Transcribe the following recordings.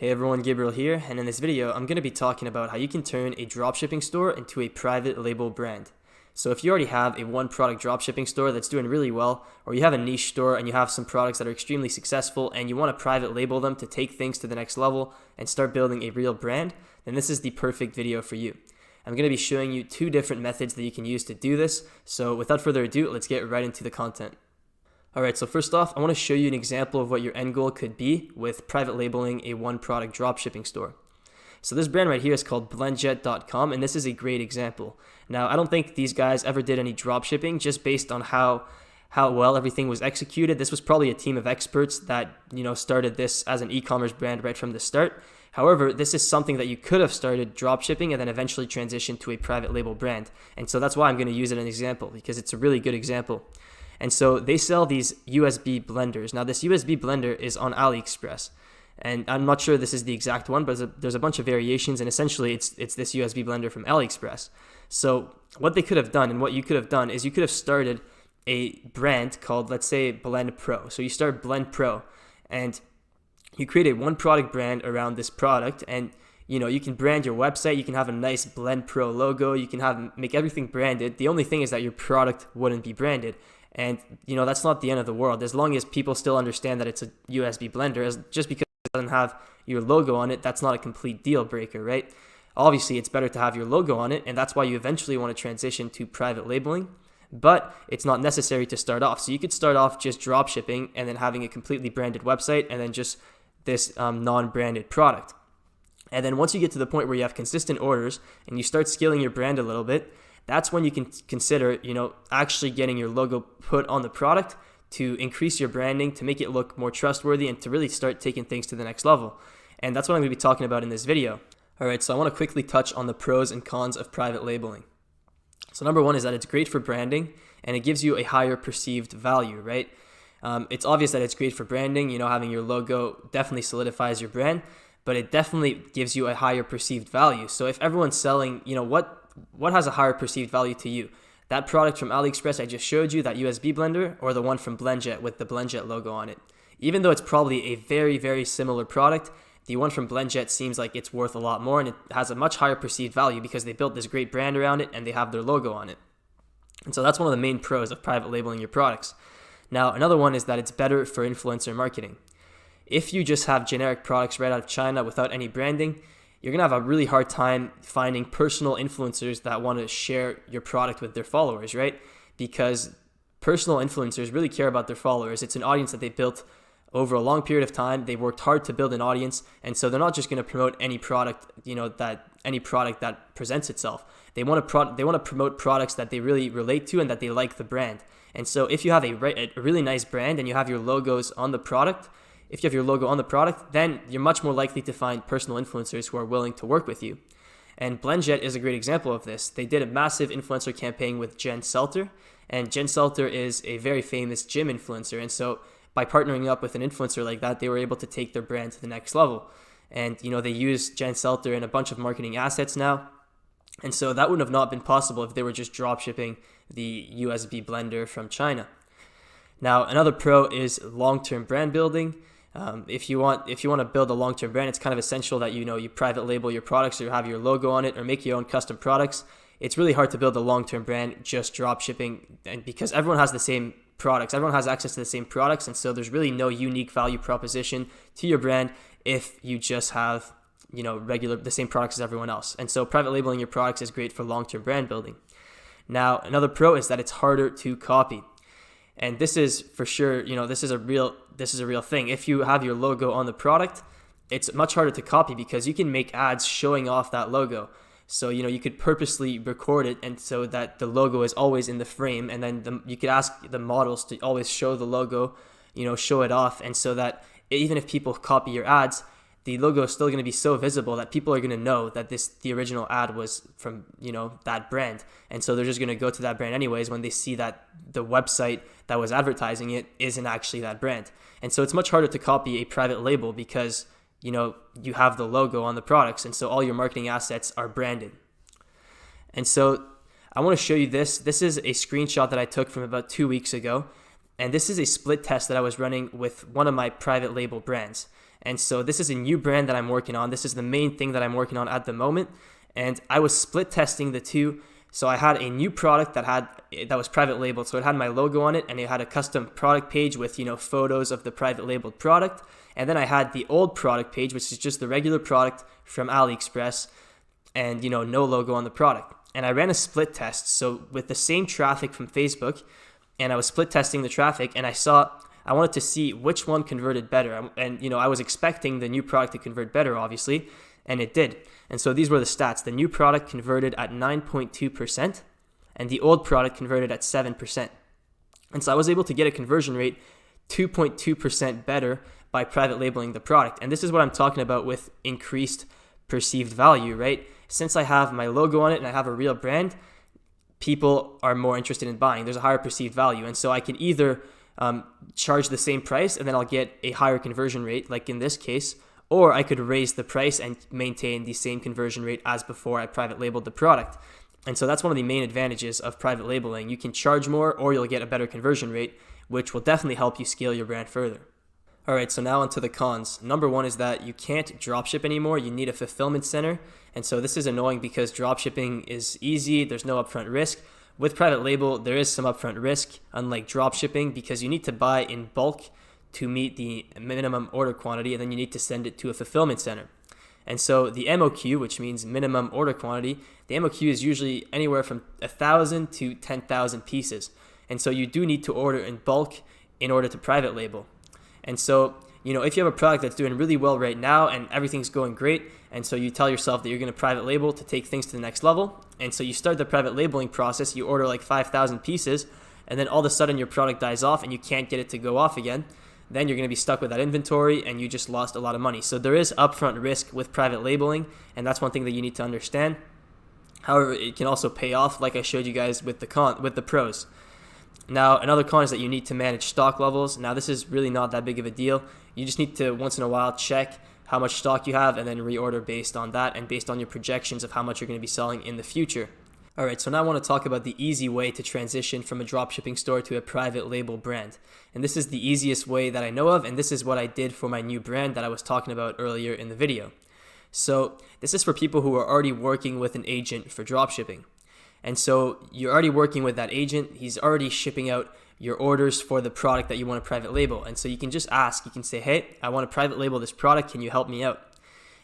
Hey everyone, Gabriel here, and in this video I'm going to be talking about how you can turn a dropshipping store into a private label brand. So if you already have a one product dropshipping store that's doing really well, or you have a niche store and you have some products that are extremely successful and you want to private label them to take things to the next level and start building a real brand, then this is the perfect video for you. I'm going to be showing you two different methods that you can use to do this, so without further ado, let's get right into the content. Alright, so first off, I want to show you an example of what your end goal could be with private labeling a one product dropshipping store. So this brand right here is called blendjet.com, and this is a great example. Now, I don't think these guys ever did any dropshipping just based on how well everything was executed. This was probably a team of experts that, started this as an e-commerce brand right from the start. However, this is something that you could have started dropshipping and then eventually transitioned to a private label brand. And so that's why I'm going to use it as an example, because it's a really good example. And so they sell these USB blenders. Now this USB blender is on AliExpress. And I'm not sure this is the exact one, but there's a bunch of variations, and essentially it's this USB blender from AliExpress. So what they could have done and what you could have done is you could have started a brand called, let's say, Blend Pro. So you start Blend Pro and you create a one product brand around this product, and you can brand your website, you can have a nice Blend Pro logo, you can make everything branded. The only thing is that your product wouldn't be branded. And, that's not the end of the world. As long as people still understand that it's a USB blender, just because it doesn't have your logo on it, that's not a complete deal breaker, right? Obviously, it's better to have your logo on it, and that's why you eventually want to transition to private labeling. But it's not necessary to start off. So you could start off just drop shipping and then having a completely branded website and then just this non-branded product. And then once you get to the point where you have consistent orders and you start scaling your brand a little bit, that's when you can consider, actually getting your logo put on the product to increase your branding, to make it look more trustworthy, and to really start taking things to the next level. And that's what I'm going to be talking about in this video. All right, so I want to quickly touch on the pros and cons of private labeling. So number one is that it's great for branding, and it gives you a higher perceived value, right? It's obvious that it's great for branding. Having your logo definitely solidifies your brand, but it definitely gives you a higher perceived value. So if everyone's selling, what has a higher perceived value to you? That product from AliExpress I just showed you, that USB blender, or the one from Blendjet with the Blendjet logo on it? Even though it's probably a very, very similar product, the one from Blendjet seems like it's worth a lot more, and it has a much higher perceived value because they built this great brand around it and they have their logo on it. And so that's one of the main pros of private labeling your products. Now, another one is that it's better for influencer marketing. If you just have generic products right out of China without any branding, you're going to have a really hard time finding personal influencers that want to share your product with their followers, right? Because personal influencers really care about their followers. It's an audience that they built over a long period of time. They worked hard to build an audience, and so they're not just going to promote any product, any product that presents itself. They want to promote products that they really relate to and that they like the brand. And so if you have a really nice brand and you have your logos on the product, then you're much more likely to find personal influencers who are willing to work with you. And Blendjet is a great example of this. They did a massive influencer campaign with Jen Selter, and Jen Selter is a very famous gym influencer. And so by partnering up with an influencer like that, they were able to take their brand to the next level. And, they use Jen Selter in a bunch of marketing assets now. And so that would have not been possible if they were just drop shipping the USB blender from China. Now, another pro is long-term brand building. If you want to build a long-term brand, it's kind of essential that you private label your products, or you have your logo on it, or make your own custom products. It's really hard to build a long-term brand just drop shipping, and because everyone has the same products, everyone has access to the same products, and so there's really no unique value proposition to your brand if you just have the same products as everyone else. And so private labeling your products is great for long-term brand building. Now, another pro is that it's harder to copy. And this is for sure, this is a real thing. If you have your logo on the product, it's much harder to copy because you can make ads showing off that logo. So, you could purposely record it, and so that the logo is always in the frame, and then you could ask the models to always show the logo, show it off. And so that even if people copy your ads, the logo is still going to be so visible that people are going to know that the original ad was from, that brand. And so they're just going to go to that brand anyways when they see that the website that was advertising it isn't actually that brand. And so it's much harder to copy a private label because, you have the logo on the products, and so all your marketing assets are branded. And so I want to show you this. This is a screenshot that I took from about 2 weeks ago. And this is a split test that I was running with one of my private label brands. And so this is a new brand that I'm working on. This is the main thing that I'm working on at the moment. And I was split testing the two. So I had a new product that was private labeled. So it had my logo on it, and it had a custom product page with, photos of the private labeled product. And then I had the old product page, which is just the regular product from AliExpress, and no logo on the product. And I ran a split test, so with the same traffic from Facebook, and I was split testing the traffic, and I wanted to see which one converted better. And I was expecting the new product to convert better, obviously, and it did. And so these were the stats. The new product converted at 9.2%, and the old product converted at 7%. And so I was able to get a conversion rate 2.2% better by private labeling the product. And this is what I'm talking about with increased perceived value, right? Since I have my logo on it and I have a real brand, people are more interested in buying. There's a higher perceived value. And so I can either charge the same price and then I'll get a higher conversion rate, like in this case, or I could raise the price and maintain the same conversion rate as before I private labeled the product. And so that's one of the main advantages of private labeling. You can charge more, or you'll get a better conversion rate, which will definitely help you scale your brand further. All right, so now onto the cons. Number one is that you can't dropship anymore. You need a fulfillment center. And so this is annoying because dropshipping is easy. There's no upfront risk. With private label, there is some upfront risk, unlike dropshipping, because you need to buy in bulk to meet the minimum order quantity, and then you need to send it to a fulfillment center. And so the MOQ, which means minimum order quantity, the MOQ is usually anywhere from 1,000 to 10,000 pieces. And so you do need to order in bulk in order to private label. And so, if you have a product that's doing really well right now and everything's going great, and so you tell yourself that you're going to private label to take things to the next level, and so you start the private labeling process, you order like 5,000 pieces, and then all of a sudden your product dies off and you can't get it to go off again, then you're going to be stuck with that inventory and you just lost a lot of money. So there is upfront risk with private labeling, and that's one thing that you need to understand. However, it can also pay off, like I showed you guys with the pros. Now, another con is that you need to manage stock levels. Now, this is really not that big of a deal. You just need to, once in a while, check how much stock you have and then reorder based on that and based on your projections of how much you're going to be selling in the future. All right, so now I want to talk about the easy way to transition from a dropshipping store to a private label brand. And this is the easiest way that I know of, and this is what I did for my new brand that I was talking about earlier in the video. So this is for people who are already working with an agent for dropshipping. And so you're already working with that agent. He's already shipping out your orders for the product that you want to private label. And so you can just ask, you can say, hey, I want to private label this product. Can you help me out?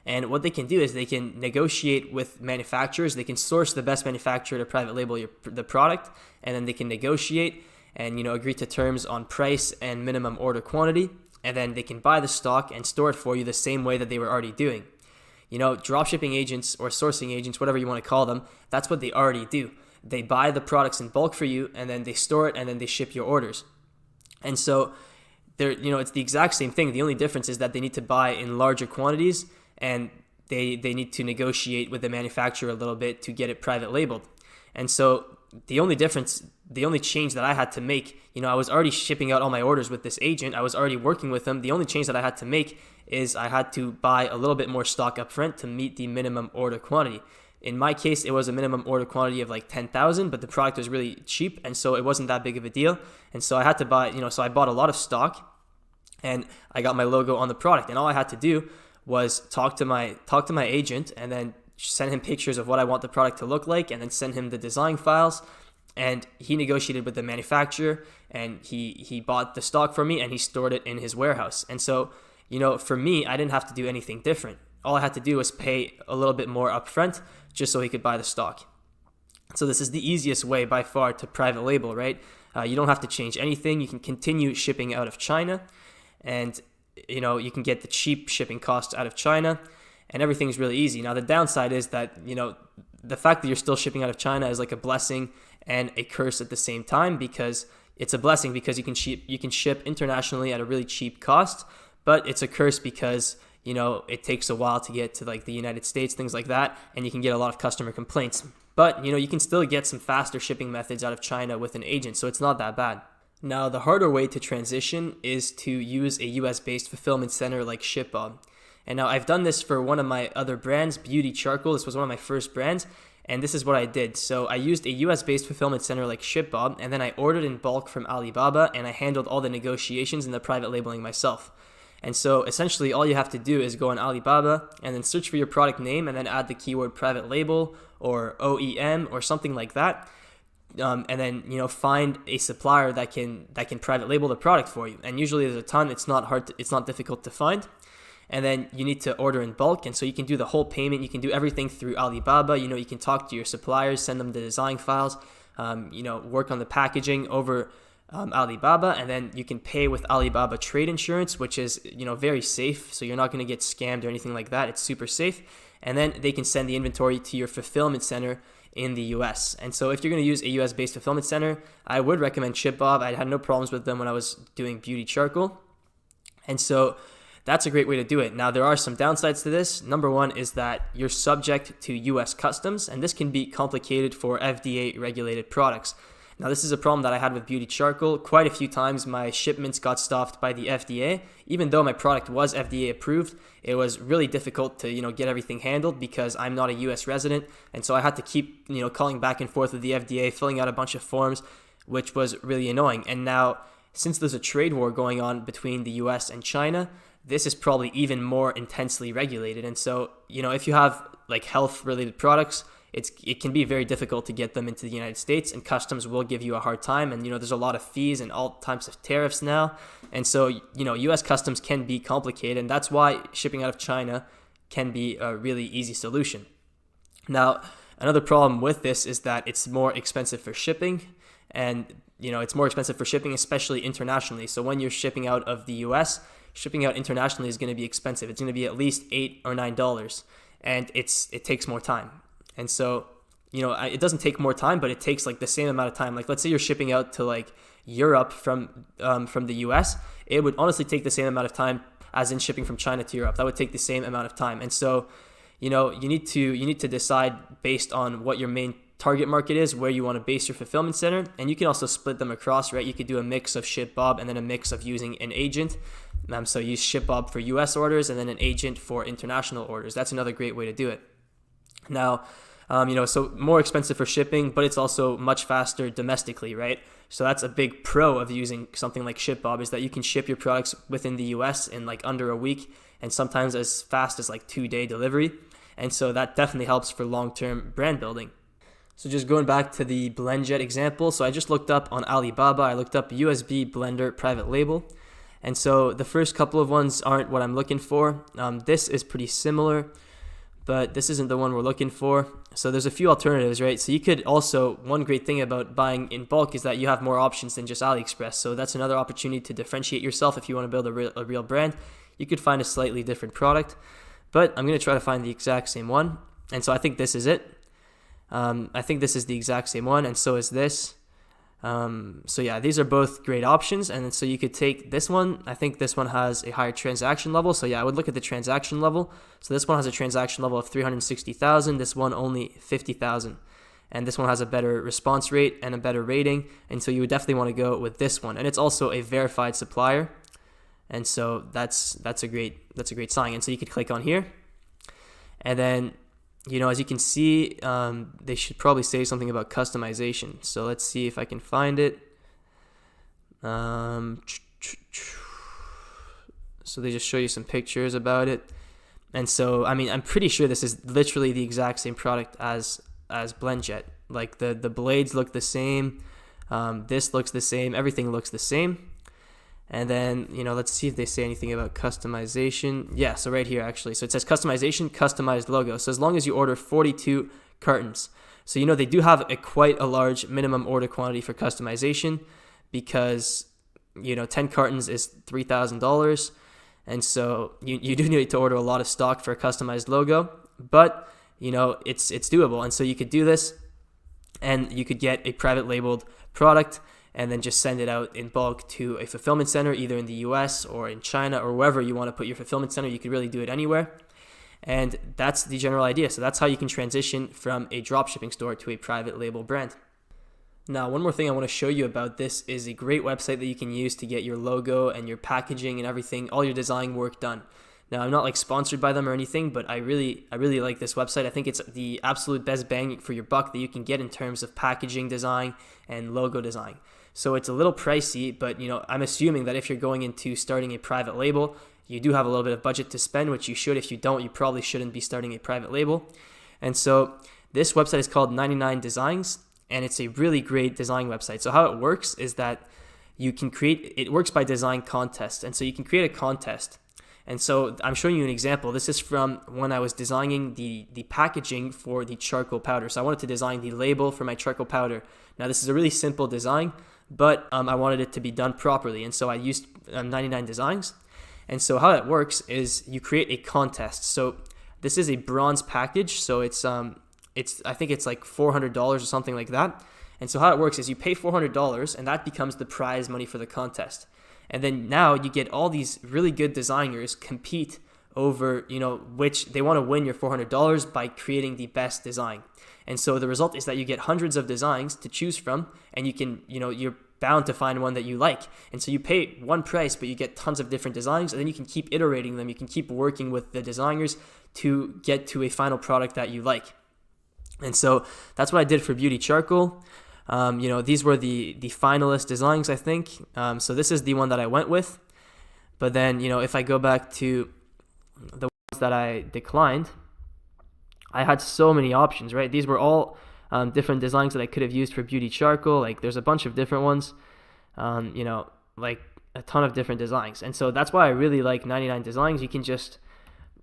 And what they can do is they can negotiate with manufacturers. They can source the best manufacturer to private label the product, and then they can negotiate and agree to terms on price and minimum order quantity. And then they can buy the stock and store it for you the same way that they were already doing. Dropshipping agents or sourcing agents, whatever you want to call them, that's what they already do. They buy the products in bulk for you, and then they store it, and then they ship your orders. And so it's the exact same thing. The only difference is that they need to buy in larger quantities, and they need to negotiate with the manufacturer a little bit to get it private labeled. And so the only change that I had to make, I was already shipping out all my orders with this agent. I was already working with them. The only change that I had to make is I had to buy a little bit more stock up front to meet the minimum order quantity. In my case, it was a minimum order quantity of like 10,000, but the product was really cheap, and so it wasn't that big of a deal. And so I had to buy, so I bought a lot of stock, and I got my logo on the product, and all I had to do was talk to my agent and then send him pictures of what I want the product to look like, and then send him the design files. And he negotiated with the manufacturer, and he bought the stock for me, and he stored it in his warehouse. And so, for me, I didn't have to do anything different. All I had to do was pay a little bit more upfront just so he could buy the stock. So this is the easiest way by far to private label, right? You don't have to change anything. You can continue shipping out of China, and you can get the cheap shipping costs out of China, and everything's really easy. Now, the downside is that, the fact that you're still shipping out of China is like a blessing and a curse at the same time, because it's a blessing because you can ship internationally at a really cheap cost, but it's a curse because, it takes a while to get to like the United States, things like that, and you can get a lot of customer complaints. But, you can still get some faster shipping methods out of China with an agent, so it's not that bad. Now, the harder way to transition is to use a US-based fulfillment center like ShipBob. And now I've done this for one of my other brands, Beauty Charcoal. This was one of my first brands, and this is what I did. So I used a US-based fulfillment center like ShipBob, and then I ordered in bulk from AliBaba, and I handled all the negotiations and the private labeling myself. And so essentially all you have to do is go on Alibaba and then search for your product name and then add the keyword private label or OEM or something like that. And then find a supplier that can private label the product for you. And usually there's a ton. It's not difficult to find. And then you need to order in bulk, and so you can do the whole payment. You can do everything through Alibaba. You can talk to your suppliers, send them the design files, work on the packaging over Alibaba, and then you can pay with Alibaba trade insurance, which is very safe. So you're not going to get scammed or anything like that. It's super safe. And then they can send the inventory to your fulfillment center in the US. And so if you're going to use a US based fulfillment center, I would recommend ShipBob. I had no problems with them when I was doing beauty charcoal. And so that's a great way to do it. Now, there are some downsides to this. Number one is that you're subject to US customs, and this can be complicated for FDA regulated products. Now, this is a problem that I had with beauty charcoal. Quite a few times my shipments got stopped by the FDA. Even though my product was FDA approved, it was really difficult to get everything handled because I'm not a US resident, and so I had to keep calling back and forth with the FDA, filling out a bunch of forms, which was really annoying. And now, since there's a trade war going on between the US and China, this is probably even more intensely regulated. And so, if you have like health related products, it can be very difficult to get them into the United States, and customs will give you a hard time. And there's a lot of fees and all types of tariffs now, and so US customs can be complicated, and that's why shipping out of China can be a really easy solution. Now, another problem with this is that it's more expensive for shipping, and it's more expensive for shipping, especially internationally. So when you're shipping out of the US, shipping out internationally is going to be expensive. It's going to be at least $8 or $9, and it takes more time. And so, it doesn't take more time, but it takes like the same amount of time. Like, let's say you're shipping out to like Europe from the US, it would honestly take the same amount of time as in shipping from China to Europe. That would take the same amount of time. And so, you need to decide based on what your main target market is, where you want to base your fulfillment center, and you can also split them across, right? You could do a mix of ShipBob and then a mix of using an agent. So use ShipBob for US orders and then an agent for international orders. That's another great way to do it. Now, so more expensive for shipping, but it's also much faster domestically, right? So that's a big pro of using something like ShipBob, is that you can ship your products within the US in like under a week, and sometimes as fast as like 2-day delivery. And so that definitely helps for long-term brand building. So just going back to the BlendJet example, so I just looked up on Alibaba, I looked up USB blender private label. And so the first couple of ones aren't what I'm looking for. This is pretty similar, but this isn't the one we're looking for. So there's a few alternatives, right? So you could also, one great thing about buying in bulk is that you have more options than just AliExpress. So that's another opportunity to differentiate yourself. If you want to build a real brand, you could find a slightly different product, but I'm going to try to find the exact same one. And so I think this is it. I think this is the exact same one, and so is this. So yeah, these are both great options. And so you could take this one. I think this one has a higher transaction level. So yeah, I would look at the transaction level. So this one has a transaction level of 360,000. This one only 50,000. And this one has a better response rate and a better rating. And so you would definitely want to go with this one. And it's also a verified supplier. And so that's a great sign. And so you could click on here. And then, as you can see, they should probably say something about customization. So let's see if I can find it. So they just show you some pictures about it. And so, I'm pretty sure this is literally the exact same product as BlendJet. Like the blades look the same. This looks the same. Everything looks the same. And then, let's see if they say anything about customization. Yeah, so right here, actually. So it says customization, customized logo. So as long as you order 42 cartons. So, they do have quite a large minimum order quantity for customization because, 10 cartons is $3,000. And so you do need to order a lot of stock for a customized logo. But, it's doable. And so you could do this and you could get a private labeled product and then just send it out in bulk to a fulfillment center, either in the US or in China or wherever you want to put your fulfillment center. You could really do it anywhere. And that's the general idea. So that's how you can transition from a dropshipping store to a private label brand. Now, one more thing I want to show you about this is a great website that you can use to get your logo and your packaging and everything, all your design work done. Now, I'm not sponsored by them or anything, but I really like this website. I think it's the absolute best bang for your buck that you can get in terms of packaging design and logo design. So it's a little pricey, but I'm assuming that if you're going into starting a private label, you do have a little bit of budget to spend, which you should. If you don't, you probably shouldn't be starting a private label. And so this website is called 99 Designs, and it's a really great design website. So how it works is that you can create, it works by design contest. And so you can create a contest. And so I'm showing you an example. This is from when I was designing the packaging for the charcoal powder. So I wanted to design the label for my charcoal powder. Now this is a really simple design, but I wanted it to be done properly. And so I used 99 Designs. And so how it works is you create a contest. So this is a bronze package. So it's I think it's like $400 or something like that. And so how it works is you pay $400 and that becomes the prize money for the contest. And then now you get all these really good designers compete over, which they want to win your $400 by creating the best design. And so the result is that you get hundreds of designs to choose from, and you can, you're bound to find one that you like. And so you pay one price, but you get tons of different designs, and then you can keep iterating them. You can keep working with the designers to get to a final product that you like. And so that's what I did for Beauty Charcoal. These were the finalist designs, I think. So this is the one that I went with. But then, if I go back to the ones that I declined, I had so many options, right? These were all different designs that I could have used for Beauty Charcoal. Like there's a bunch of different ones, like a ton of different designs. And so that's why I really like 99 Designs.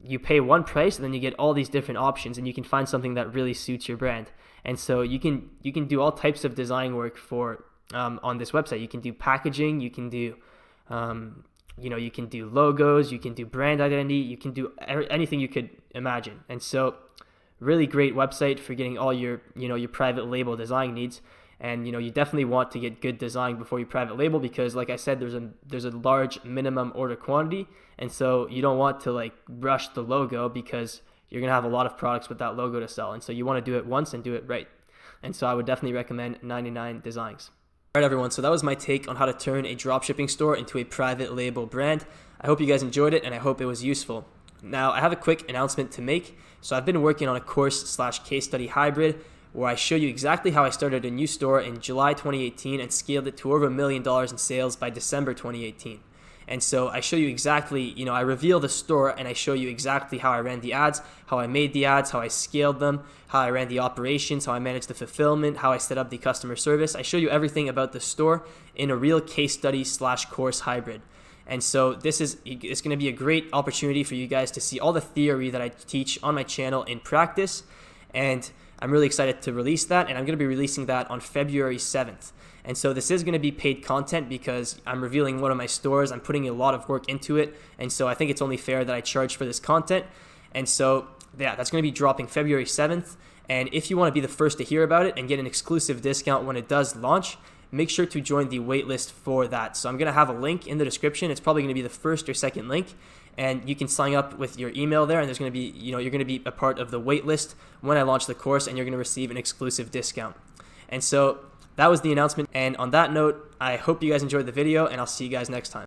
You pay one price and then you get all these different options, and you can find something that really suits your brand. And so you can do all types of design work for on this website. You can do packaging, you can do you can do logos, you can do brand identity, you can do anything you could imagine. And so really great website for getting all your your private label design needs. And you definitely want to get good design before you private label, because like I said, there's a large minimum order quantity, and so you don't want to like rush the logo, because you're gonna have a lot of products with that logo to sell. And so you want to do it once and do it right. And so I would definitely recommend 99 Designs. All right, everyone, so that was my take on how to turn a dropshipping store into a private label brand. I hope you guys enjoyed it, and I hope it was useful. Now I have a quick announcement to make. So I've been working on a course/case study hybrid where I show you exactly how I started a new store in July 2018 and scaled it to over $1 million in sales by December 2018. And so I show you exactly, I reveal the store and I show you exactly how I ran the ads, how I made the ads, how I scaled them, how I ran the operations, how I managed the fulfillment, how I set up the customer service. I show you everything about the store in a real case study/course hybrid. And so it's going to be a great opportunity for you guys to see all the theory that I teach on my channel in practice. And I'm really excited to release that, and I'm going to be releasing that on February 7th. And so this is going to be paid content because I'm revealing one of my stores. I'm putting a lot of work into it, and so I think it's only fair that I charge for this content. And so yeah, that's going to be dropping February 7th. And if you want to be the first to hear about it and get an exclusive discount when it does launch, make sure to join the waitlist for that. So I'm going to have a link in the description. It's probably going to be the first or second link, and you can sign up with your email there, and there's going to be, you're going to be a part of the waitlist when I launch the course, and you're going to receive an exclusive discount. And so that was the announcement. And on that note, I hope you guys enjoyed the video, and I'll see you guys next time.